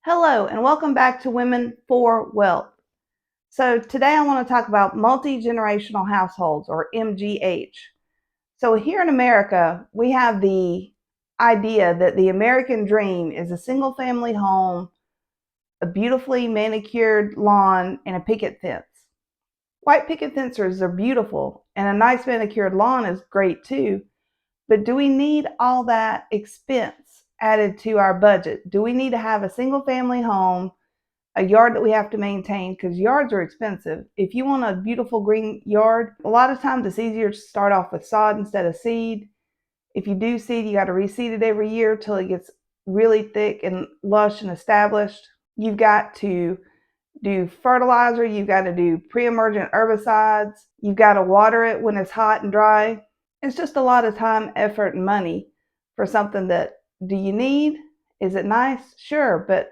Hello and welcome back to Women for Wealth. So today I want to talk about multi-generational households, or MGH. So here in America, we have the idea that the American dream is a single family home, a beautifully manicured lawn, and a picket fence. White picket fences are beautiful, and a nice manicured lawn is great too. But do we need all that expense added to our budget? Do we need to have a single family home, a yard that we have to maintain, because yards are expensive? If you want a beautiful green yard, a lot of times it's easier to start off with sod instead of seed. If you do seed, you got to reseed it every year till it gets really thick and lush and established. You've got to do fertilizer, you've got to do pre-emergent herbicides, you've got to water it when it's hot and dry. It's just a lot of time, effort, and money for something that, do you need? Is it nice? Sure, but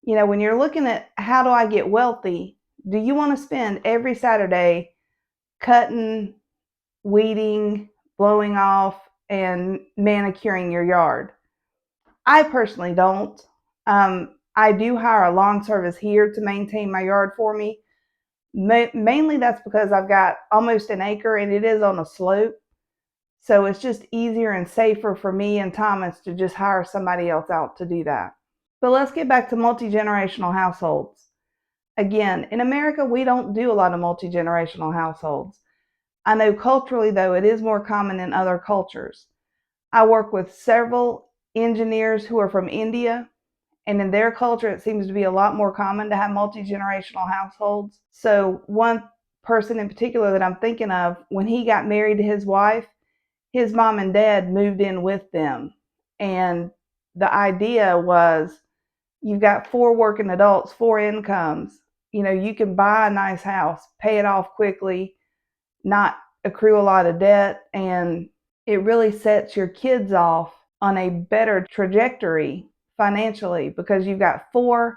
when you're looking at how do I get wealthy, do you want to spend every Saturday cutting, weeding, blowing off, and manicuring your yard? I personally don't. I do hire a lawn service here to maintain my yard for me. Mainly that's because I've got almost an acre and it is on a slope. So it's just easier and safer for me and Thomas to just hire somebody else out to do that. But let's get back to multi-generational households. Again, in America, we don't do a lot of multi-generational households. I know culturally, though, it is more common in other cultures. I work with several engineers who are from India, and in their culture, it seems to be a lot more common to have multi-generational households. So one person in particular that I'm thinking of, when he got married to his wife, his mom and dad moved in with them. And the idea was, you've got 4 working adults, 4 incomes. You can buy a nice house, pay it off quickly, not accrue a lot of debt, and it really sets your kids off on a better trajectory financially because you've got 4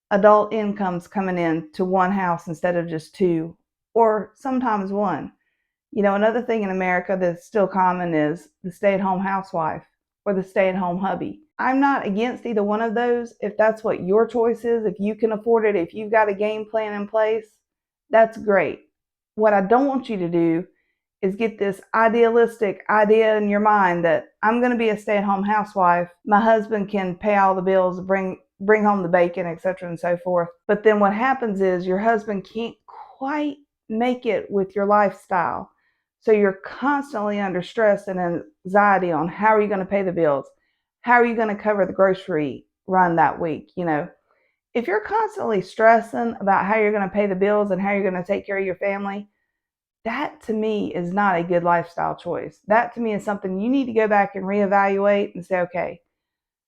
adult incomes coming in to one house instead of just 2, or sometimes 1. Another thing in America that's still common is the stay-at-home housewife or the stay-at-home hubby. I'm not against either one of those. If that's what your choice is, if you can afford it, if you've got a game plan in place, that's great. What I don't want you to do is get this idealistic idea in your mind that I'm going to be a stay-at-home housewife. My husband can pay all the bills, bring home the bacon, etc., and so forth. But then what happens is your husband can't quite make it with your lifestyle. So you're constantly under stress and anxiety on how are you going to pay the bills? How are you going to cover the grocery run that week? If you're constantly stressing about how you're going to pay the bills and how you're going to take care of your family, that to me is not a good lifestyle choice. That to me is something you need to go back and reevaluate and say, okay,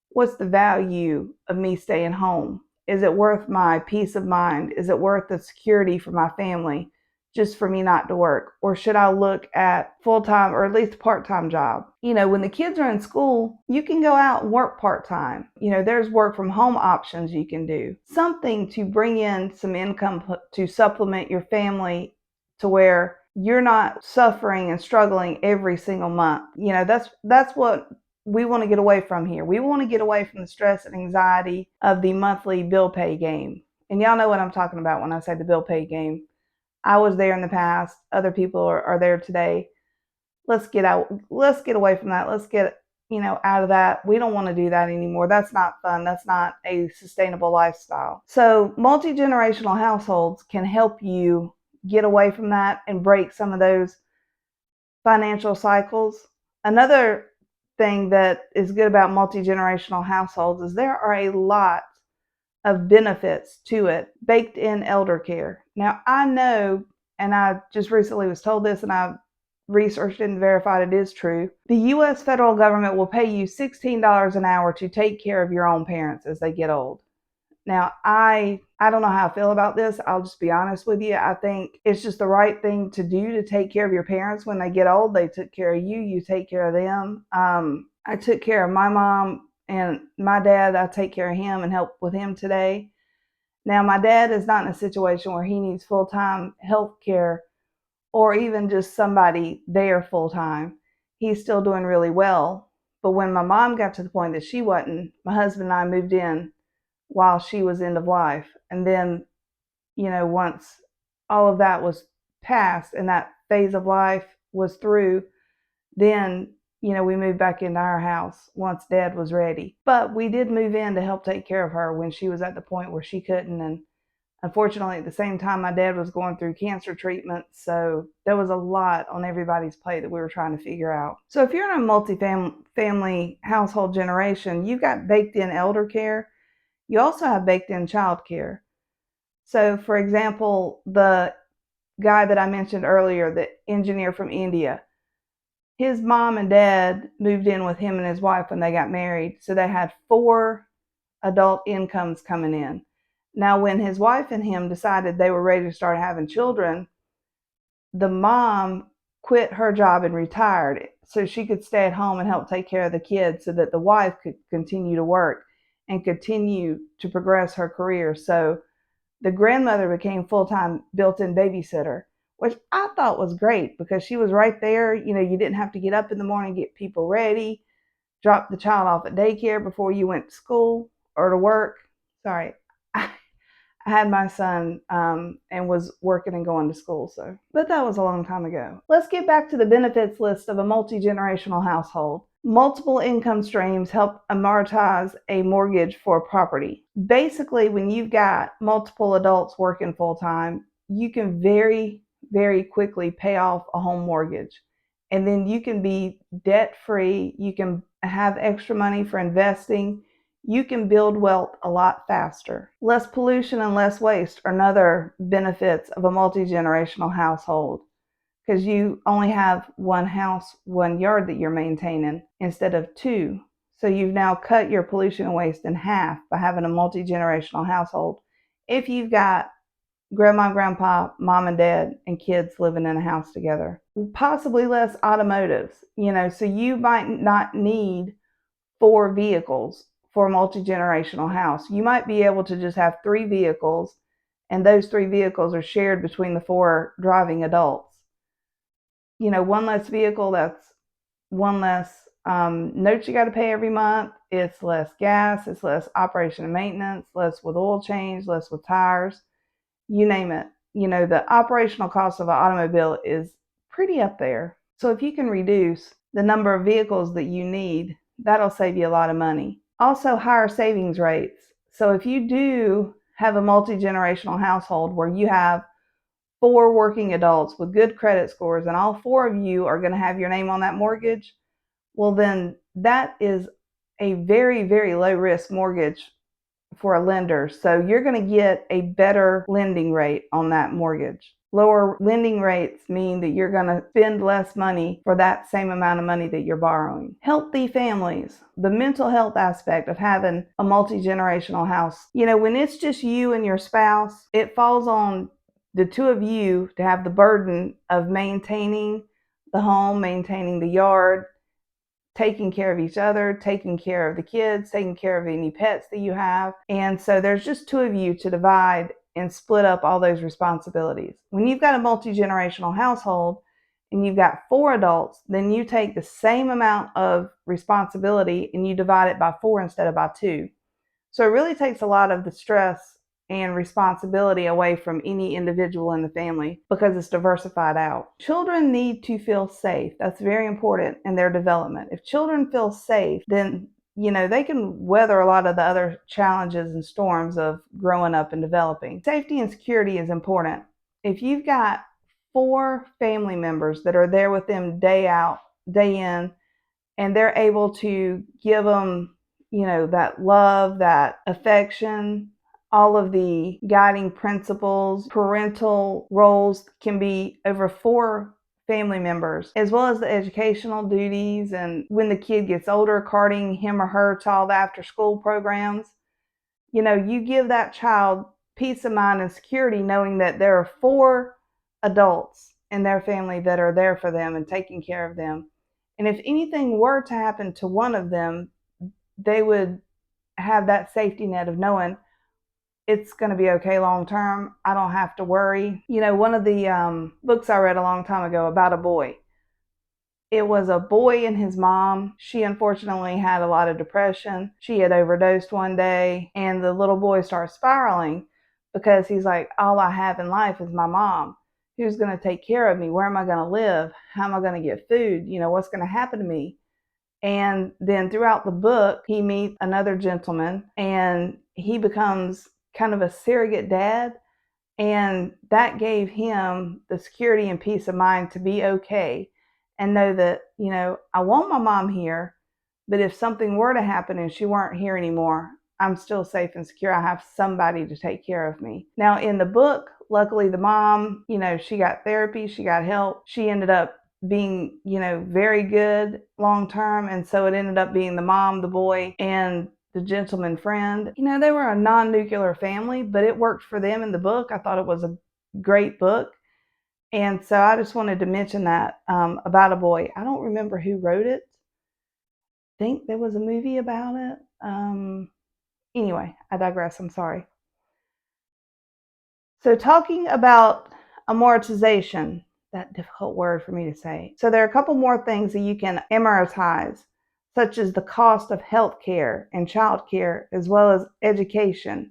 what's the value of me staying home? Is it worth my peace of mind? Is it worth the security for my family just for me not to work? Or should I look at full-time or at least a part-time job? When the kids are in school, you can go out and work part-time. There's work from home options you can do. Something to bring in some income to supplement your family to where you're not suffering and struggling every single month. That's what we want to get away from here. We want to get away from the stress and anxiety of the monthly bill pay game. And y'all know what I'm talking about when I say the bill pay game. I was there in the past. Other people are there today. Let's get away from that. Let's get, out of that. We don't want to do that anymore. That's not fun. That's not a sustainable lifestyle. So multi-generational households can help you get away from that and break some of those financial cycles. Another thing that is good about multi-generational households is there are a lot of benefits to it, baked in elder care. Now, I know, and I just recently was told this, and I researched it and verified it is true. The U.S. federal government will pay you $16 an hour to take care of your own parents as they get old. Now, I don't know how I feel about this. I'll just be honest with you. I think it's just the right thing to do to take care of your parents when they get old. They took care of you. You take care of them. I took care of my mom and my dad. I take care of him and help with him today. Now, my dad is not in a situation where he needs full-time health care or even just somebody there full-time. He's still doing really well. But when my mom got to the point that she wasn't, my husband and I moved in while she was end of life. And then, once all of that was past and that phase of life was through, then, we moved back into our house once Dad was ready. But we did move in to help take care of her when she was at the point where she couldn't. And unfortunately, at the same time, my dad was going through cancer treatment. So there was a lot on everybody's plate that we were trying to figure out. So if you're in a multi-family household generation, you've got baked in elder care. You also have baked in child care. So for example, the guy that I mentioned earlier, the engineer from India, his mom and dad moved in with him and his wife when they got married. So they had 4 adult incomes coming in. Now, when his wife and him decided they were ready to start having children, the mom quit her job and retired so she could stay at home and help take care of the kids so that the wife could continue to work and continue to progress her career. So the grandmother became full-time built-in babysitter, which I thought was great because she was right there. You didn't have to get up in the morning, get people ready, drop the child off at daycare before you went to school or to work. Sorry, I had my son and was working and going to school. But that was a long time ago. Let's get back to the benefits list of a multi-generational household. Multiple income streams help amortize a mortgage for a property. Basically, when you've got multiple adults working full time, you can very, very quickly pay off a home mortgage. And then you can be debt free. You can have extra money for investing. You can build wealth a lot faster. Less pollution and less waste are another benefits of a multi-generational household, because you only have one house, one yard that you're maintaining instead of 2. So you've now cut your pollution and waste in half by having a multi-generational household. If you've got grandma, grandpa, mom and dad, and kids living in a house together. Possibly less automotives, so you might not need 4 vehicles for a multi-generational house. You might be able to just have 3 vehicles, and those 3 vehicles are shared between the 4 driving adults. One less vehicle, that's one less note you got to pay every month. It's less gas, it's less operation and maintenance, less with oil change, less with tires. You name it. The operational cost of an automobile is pretty up there. So if you can reduce the number of vehicles that you need, that'll save you a lot of money. Also, higher savings rates. So if you do have a multi-generational household where you have 4 working adults with good credit scores and all 4 of you are going to have your name on that mortgage, well, then that is a very, very low risk mortgage for a lender. So you're going to get a better lending rate on that mortgage. Lower lending rates mean that you're going to spend less money for that same amount of money that you're borrowing. Healthy families. The mental health aspect of having a multi-generational house. When it's just you and your spouse, it falls on the 2 of you to have the burden of maintaining the home, maintaining the yard, taking care of each other, taking care of the kids, taking care of any pets that you have. And so there's just 2 of you to divide and split up all those responsibilities. When you've got a multi-generational household and you've got 4 adults, then you take the same amount of responsibility and you divide it by 4 instead of by 2. So it really takes a lot of the stress and responsibility away from any individual in the family because it's diversified out. Children need to feel safe. That's very important in their development. If children feel safe, then they can weather a lot of the other challenges and storms of growing up and developing. Safety and security is important. If you've got 4 family members that are there with them day out, day in, and they're able to give them, that love, that affection, all of the guiding principles, parental roles can be over 4 family members, as well as the educational duties. And when the kid gets older, carting him or her to all the after school programs, you give that child peace of mind and security knowing that there are 4 adults in their family that are there for them and taking care of them. And if anything were to happen to one of them, they would have that safety net of knowing it's going to be okay long term. I don't have to worry. One of the books I read a long time ago about a boy, It was a boy and his mom. She unfortunately had a lot of depression. She had overdosed one day, and the little boy starts spiraling because he's like, all I have in life is my mom. Who's going to take care of me? Where am I going to live? How am I going to get food? What's going to happen to me? And then throughout the book, he meets another gentleman and he becomes kind of a surrogate dad. And that gave him the security and peace of mind to be okay and know that, I want my mom here, but if something were to happen and she weren't here anymore, I'm still safe and secure. I have somebody to take care of me. Now, in the book, luckily the mom, she got therapy, she got help. She ended up being, very good long term. And so it ended up being the mom, the boy, and the gentleman friend. They were a non-nuclear family, but it worked for them in the book. I thought it was a great book. And so I just wanted to mention that about a boy. I don't remember who wrote it. I think there was a movie about it. Anyway, I digress. I'm sorry. So talking about amortization, that difficult word for me to say. So there are a couple more things that you can amortize, such as the cost of health care and child care, as well as education.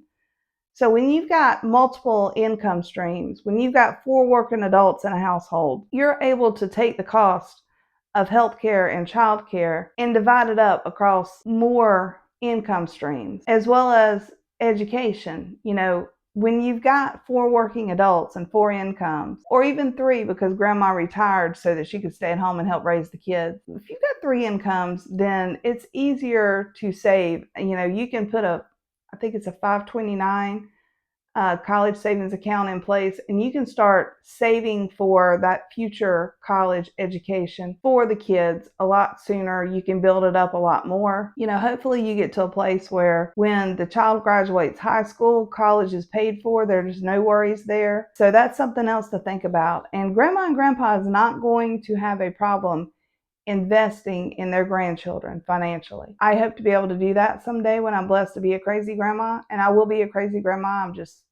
So when you've got multiple income streams, when you've got 4 working adults in a household, you're able to take the cost of healthcare and childcare and divide it up across more income streams, as well as education. When you've got 4 working adults and 4 incomes, or even 3 because grandma retired so that she could stay at home and help raise the kids. If you've got 3 incomes, then it's easier to save. You can put I think it's a 529 college savings account in place, and you can start saving for that future college education for the kids a lot sooner. You can build it up a lot more. Hopefully you get to a place where when the child graduates high school, college is paid for. There's no worries there. So that's something else to think about. And grandma and grandpa is not going to have a problem investing in their grandchildren financially. I hope to be able to do that someday when I'm blessed to be a crazy grandma, and I will be a crazy grandma. I'm just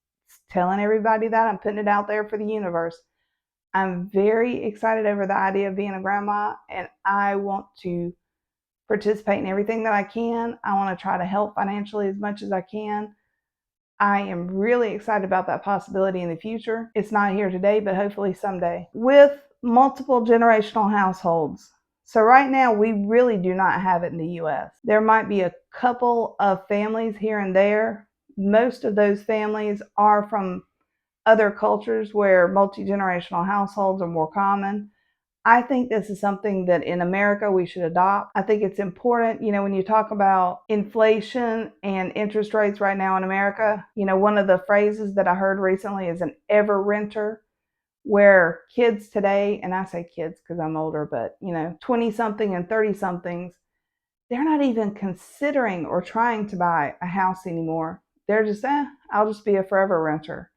telling everybody that. I'm putting it out there for the universe. I'm very excited over the idea of being a grandma, and I want to participate in everything that I can. I want to try to help financially as much as I can. I am really excited about that possibility in the future. It's not here today, but hopefully someday. With multiple generational households, so right now, we really do not have it in the US. There might be a couple of families here and there. Most of those families are from other cultures where multi-generational households are more common. I think this is something that in America we should adopt. I think it's important, when you talk about inflation and interest rates right now in America, one of the phrases that I heard recently is an ever renter, where kids today, and I say kids because I'm older, but 20 something and 30 somethings, they're not even considering or trying to buy a house anymore. They're just, I'll just be a forever renter,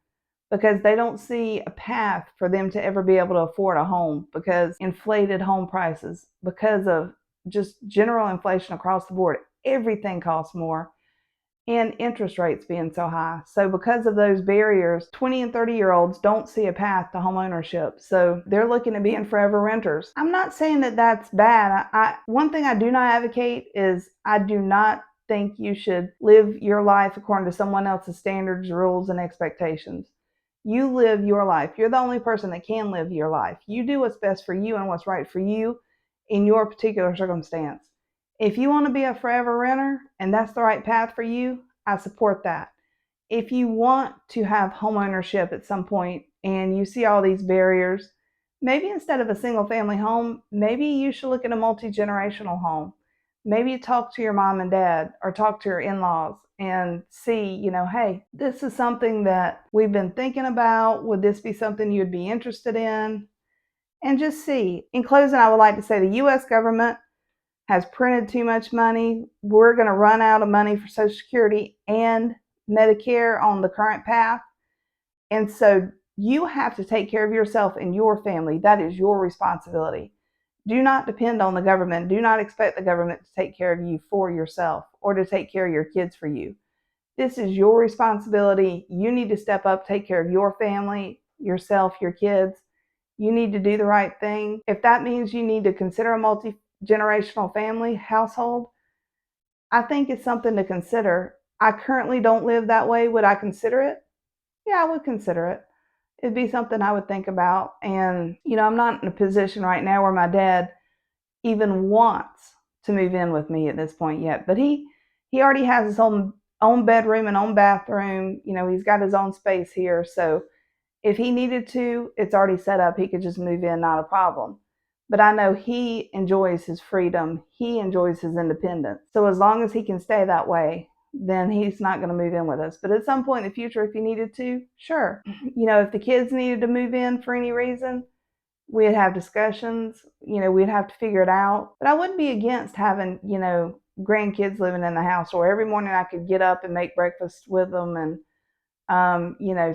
because they don't see a path for them to ever be able to afford a home, because inflated home prices, because of just general inflation across the board. Everything costs more. And interest rates being so high. So because of those barriers, 20 and 30-year-olds don't see a path to home ownership. So they're looking at being forever renters. I'm not saying that that's bad. One thing I do not advocate is I do not think you should live your life according to someone else's standards, rules, and expectations. You live your life. You're the only person that can live your life. You do what's best for you and what's right for you in your particular circumstance. If you want to be a forever renter and that's the right path for you, I support that. If you want to have home ownership at some point and you see all these barriers, maybe instead of a single family home, maybe you should look at a multi-generational home. Maybe talk to your mom and dad or talk to your in-laws and see, hey, this is something that we've been thinking about. Would this be something you'd be interested in? And just see. In closing, I would like to say the U.S. government has printed too much money. We're going to run out of money for Social Security and Medicare on the current path. And so you have to take care of yourself and your family. That is your responsibility. Do not depend on the government. Do not expect the government to take care of you for yourself or to take care of your kids for you. This is your responsibility. You need to step up, take care of your family, yourself, your kids, you need to do the right thing. If that means you need to consider a multi-generational family household, I think it's something to consider. I currently don't live that way. Would I consider it? Yeah, I would consider it. It'd be something I would think about. And, I'm not in a position right now where my dad even wants to move in with me at this point yet. But he already has his own bedroom and own bathroom. He's got his own space here. So if he needed to, it's already set up. He could just move in, not a problem. But I know he enjoys his freedom. He enjoys his independence. So as long as he can stay that way, then he's not going to move in with us. But at some point in the future, if he needed to, sure. If the kids needed to move in for any reason, we'd have discussions. We'd have to figure it out. But I wouldn't be against having, grandkids living in the house, or every morning I could get up and make breakfast with them and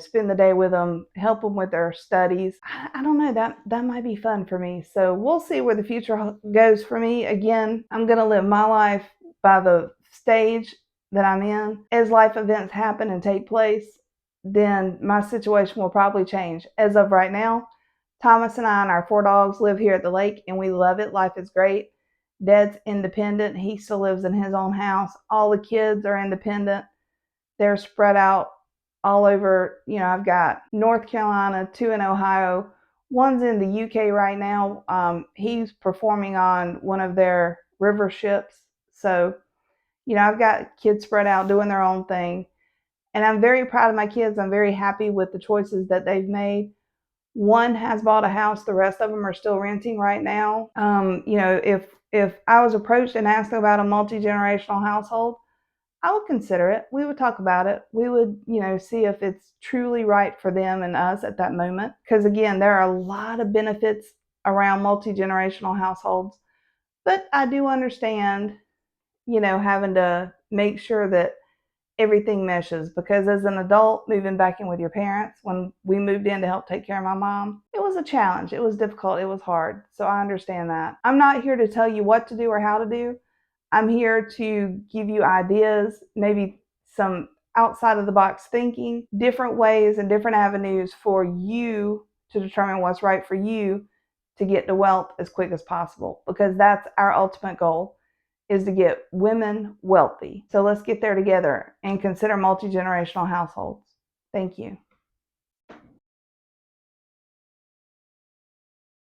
spend the day with them, help them with their studies. I don't know, that might be fun for me. So we'll see where the future goes for me. Again, I'm going to live my life by the stage that I'm in. As life events happen and take place, then my situation will probably change. As of right now, Thomas and I and our 4 dogs live here at the lake, and we love it. Life is great. Dad's independent. He still lives in his own house. All the kids are independent. They're spread out all over. I've got North Carolina, 2 in Ohio, one's in the UK right now. He's performing on one of their river ships. So, I've got kids spread out doing their own thing. And I'm very proud of my kids. I'm very happy with the choices that they've made. One has bought a house. The rest of them are still renting right now. If I was approached and asked about a multi-generational household, I would consider it. We would talk about it. We would, see if it's truly right for them and us at that moment. Because again, there are a lot of benefits around multi-generational households. But I do understand, having to make sure that everything meshes. Because as an adult moving back in with your parents, when we moved in to help take care of my mom, it was a challenge. It was difficult. It was hard. So I understand that. I'm not here to tell you what to do or how to do. I'm here to give you ideas, maybe some outside of the box thinking, different ways and different avenues for you to determine what's right for you to get to wealth as quick as possible, because that's our ultimate goal, is to get women wealthy. So let's get there together and consider multi-generational households. Thank you.